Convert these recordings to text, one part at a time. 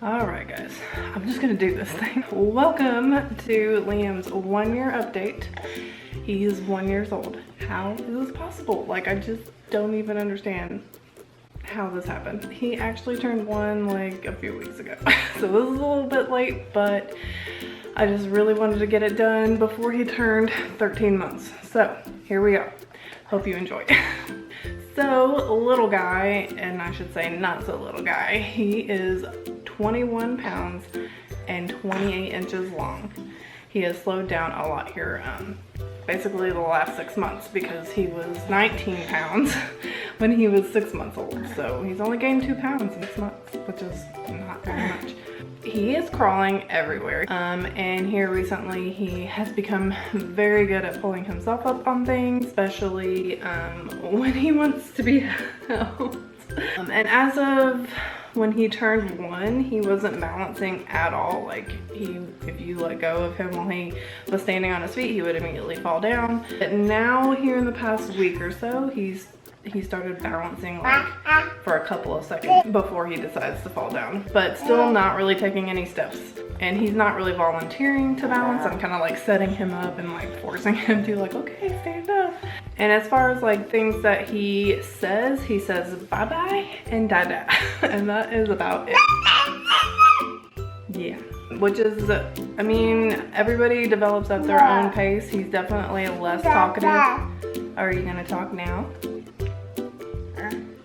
All right, guys, I'm just gonna do this thing. Welcome to Liam's 1 year update. He is 1 year old. How is this possible? Like, I just don't even understand how this happened. He actually turned 1 like a few weeks ago. So this is a little bit late, but I just really wanted to get it done before he turned 13 months. So here we are. Hope you enjoy. So little guy, and I should say not so little guy, he is 21 pounds and 28 inches long. He has slowed down a lot here, basically the last 6 months, because he was 19 pounds when he was 6 months old. So he's only gained 2 pounds in 6 months, which is not very much. He is crawling everywhere, and here recently he has become very good at pulling himself up on things, especially when he wants to be held. And as of when he turned 1, he wasn't balancing at all. Like, if you let go of him while he was standing on his feet, he would immediately fall down. But now, here in the past week or so, he started balancing like for a couple of seconds before he decides to fall down, but still not really taking any steps. And he's not really volunteering to balance. I'm kind of like setting him up and like forcing him to, like, okay, stand up. And as far as like things that he says bye-bye and dada. And that is about it. Yeah. Which is, I mean, everybody develops at their own pace. He's definitely less talkative. Are you gonna talk now?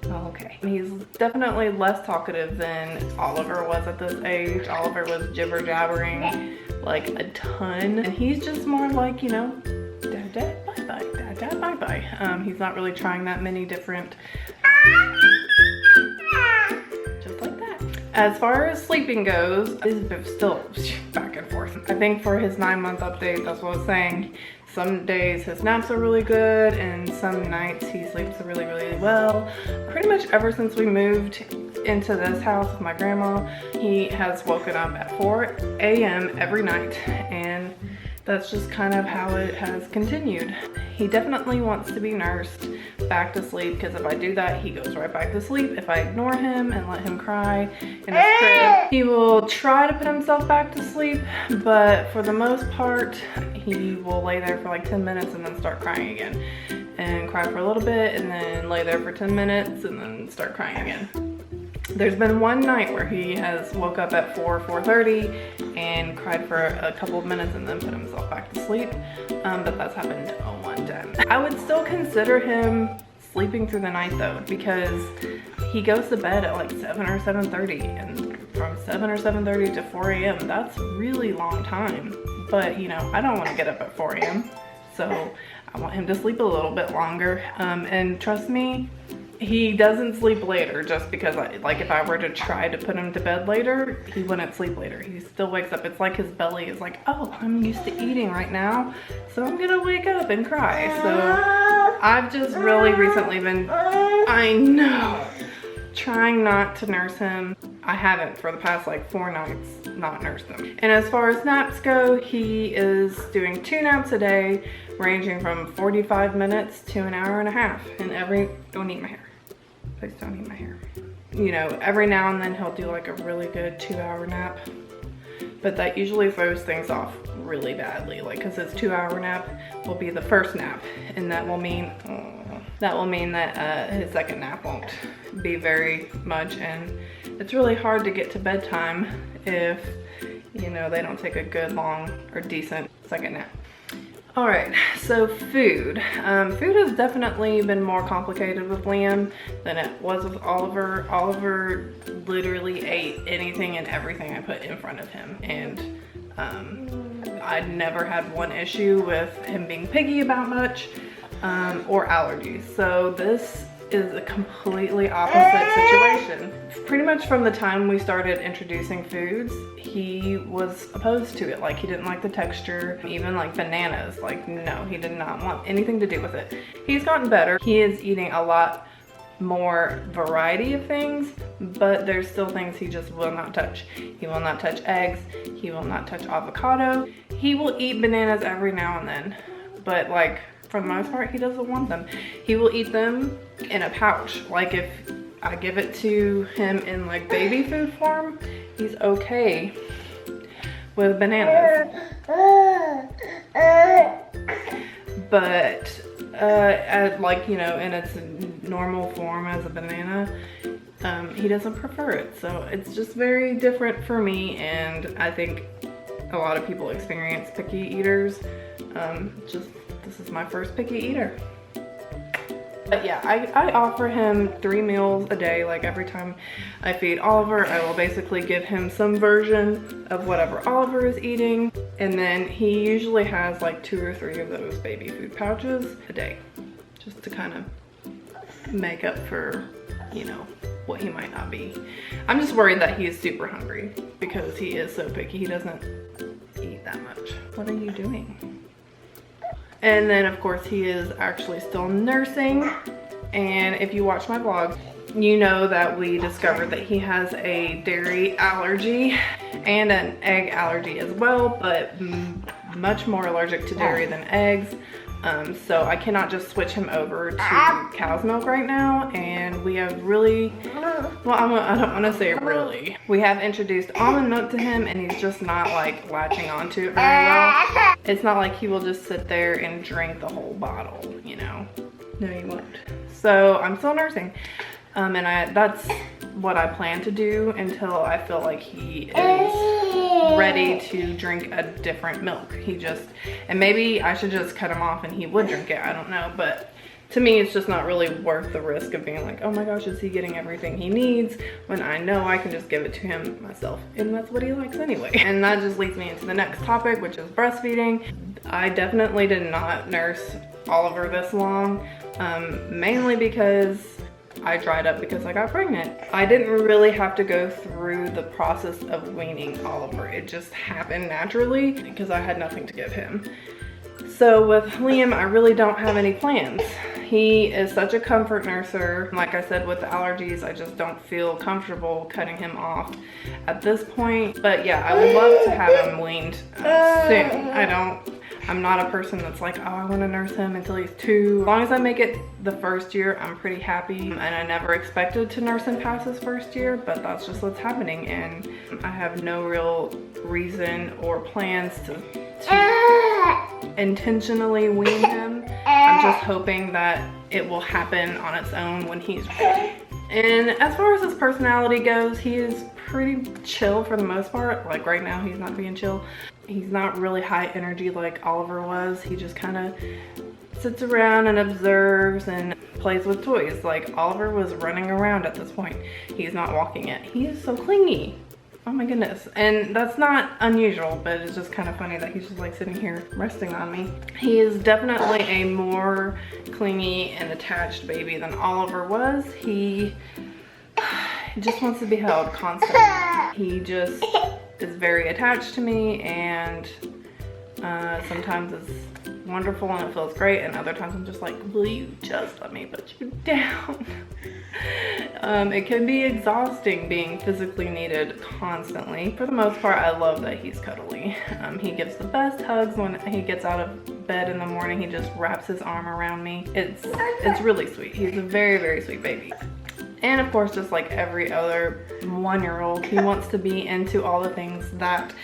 Oh, okay. He's definitely less talkative than Oliver was at this age. Oliver was jibber jabbering like a ton. And he's just more like, you know, dada, bye-bye, dada, bye-bye. He's not really trying that many different, just like that. As far as sleeping goes, it's still back and forth. I think for his 9-month update, that's what I was saying. Some days his naps are really good, and some nights he sleeps really, really well. Pretty much ever since we moved into this house with my grandma, he has woken up at 4 a.m. every night, and that's just kind of how it has continued. He definitely wants to be nursed back to sleep, because if I do that, he goes right back to sleep. If I ignore him and let him cry in his crib, he will try to put himself back to sleep, but for the most part, he will lay there for like 10 minutes and then start crying again. And cry for a little bit and then lay there for 10 minutes and then start crying again. There's been one night where he has woke up at 4:30 and cried for a couple of minutes and then put himself back to sleep, but that's happened one time. I would still consider him sleeping through the night though, because he goes to bed at like 7 or 7:30, and from 7 or 7:30 to 4 a.m. that's a really long time. But you know, I don't want to get up at 4 a.m. so I want him to sleep a little bit longer, and trust me, he doesn't sleep later just because, like, if I were to try to put him to bed later, he wouldn't sleep later. He still wakes up. It's like his belly is like, oh, I'm used to eating right now, so I'm gonna wake up and cry. So I've just really recently been, I know, trying not to nurse him. I haven't for the past like 4 nights not nursed him. And as far as naps go, he is doing 2 naps a day, ranging from 45 minutes to an hour and a half. And don't eat my hair. Please don't eat my hair. You know, every now and then he'll do like a really good 2-hour nap, but that usually throws things off really badly. Like, cause his 2-hour nap will be the first nap, and that will mean that his second nap won't be very much, and it's really hard to get to bedtime if, you know, they don't take a good, long, or decent second nap. All right, so food. Food has definitely been more complicated with Liam than it was with Oliver. Oliver literally ate anything and everything I put in front of him, and I never had one issue with him being picky about much, or allergies. So this is a completely opposite situation. Pretty much from the time we started introducing foods, he was opposed to it. Like, he didn't like the texture, even like bananas. Like, no, he did not want anything to do with it. He's gotten better. He is eating a lot more variety of things, but there's still things he just will not touch. He will not touch eggs. He will not touch avocado. He will eat bananas every now and then, but like, for the most part, he doesn't want them. He will eat them in a pouch. Like, if I give it to him in like baby food form, he's okay with bananas. But like, you know, in its normal form as a banana, he doesn't prefer it. So it's just very different for me, and I think a lot of people experience picky eaters. This is my first picky eater. But yeah, I offer him 3 meals a day. Like every time I feed Oliver, I will basically give him some version of whatever Oliver is eating. And then he usually has like 2 or 3 of those baby food pouches a day, just to kind of make up for, you know, what he might not be. I'm just worried that he is super hungry because he is so picky. He doesn't eat that much. What are you doing? And then of course he is actually still nursing. And if you watch my vlog, you know that we discovered that he has a dairy allergy and an egg allergy as well, but much more allergic to dairy than eggs. So I cannot just switch him over to cow's milk right now. And we have really, well, I don't want to say really. We have introduced almond milk to him, and he's just not like latching onto it very well. It's not like he will just sit there and drink the whole bottle, you know. No, he won't. So I'm still nursing. And that's what I plan to do until I feel like he is ready to drink a different milk. And maybe I should just cut him off and he would drink it, I don't know. But to me, it's just not really worth the risk of being like, oh my gosh, is he getting everything he needs? When I know I can just give it to him myself, and that's what he likes anyway. And that just leads me into the next topic, which is breastfeeding. I definitely did not nurse Oliver this long, mainly because I dried up because I got pregnant. I didn't really have to go through the process of weaning Oliver. It just happened naturally because I had nothing to give him. So with Liam, I really don't have any plans. He is such a comfort nurser. Like I said, with the allergies, I just don't feel comfortable cutting him off at this point. But yeah, I would love to have him weaned soon. I'm not a person that's like, oh, I want to nurse him until he's 2. As long as I make it the first year, I'm pretty happy. And I never expected to nurse him past his first year, but that's just what's happening. And I have no real reason or plans to intentionally wean him. I'm just hoping that it will happen on its own when he's ready. And as far as his personality goes, he is pretty chill for the most part. Like right now, he's not being chill. He's not really high energy like Oliver was. He just kind of sits around and observes and plays with toys. Like Oliver was running around at this point. He's not walking yet. He is so clingy. Oh my goodness. And that's not unusual, but it's just kind of funny that he's just like sitting here resting on me. He is definitely a more clingy and attached baby than Oliver was. He just wants to be held constantly. He just is very attached to me, and sometimes it's wonderful and it feels great, and other times I'm just like, will you just let me put you down? It can be exhausting being physically needed constantly. For the most part, I love that he's cuddly. He gives the best hugs when he gets out of bed in the morning. He just wraps his arm around me. It's really sweet. He's a very, very sweet baby. And of course, just like every other 1-year-old, he wants to be into all the things that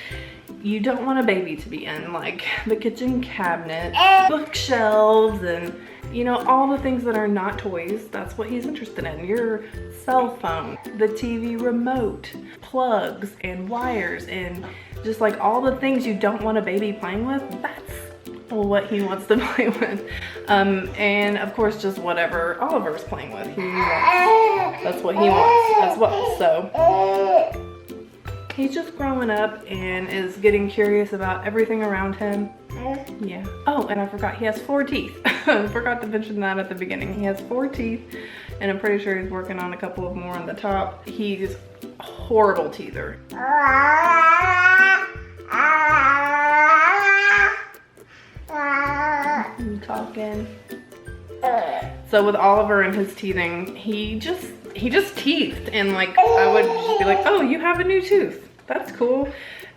you don't want a baby to be in, like the kitchen cabinet, bookshelves, and you know, all the things that are not toys. That's what he's interested in. Your cell phone, the TV remote, plugs and wires, and just like all the things you don't want a baby playing with, that's what he wants to play with. And of course, just whatever Oliver's playing with, that's what he wants as well. So he's just growing up and is getting curious about everything around him. Yeah. Oh, and I forgot, he has 4 teeth. I forgot to mention that at the beginning. He has 4 teeth, and I'm pretty sure he's working on a couple of more on the top. He's a horrible teether. I'm talking. So with Oliver and his teething, he just teethed, and like I would just be like, oh, you have a new tooth. That's cool.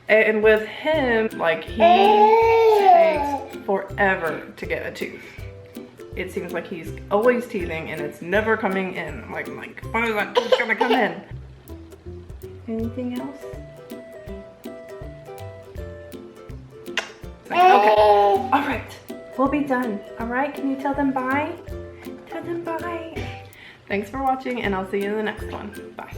And with him, like, he takes forever to get a tooth. It seems like he's always teething and it's never coming in. I'm like, when is that tooth gonna come in? Anything else? Okay. All right. We'll be done. All right. Can you tell them bye? Tell them bye. Thanks for watching, and I'll see you in the next one. Bye.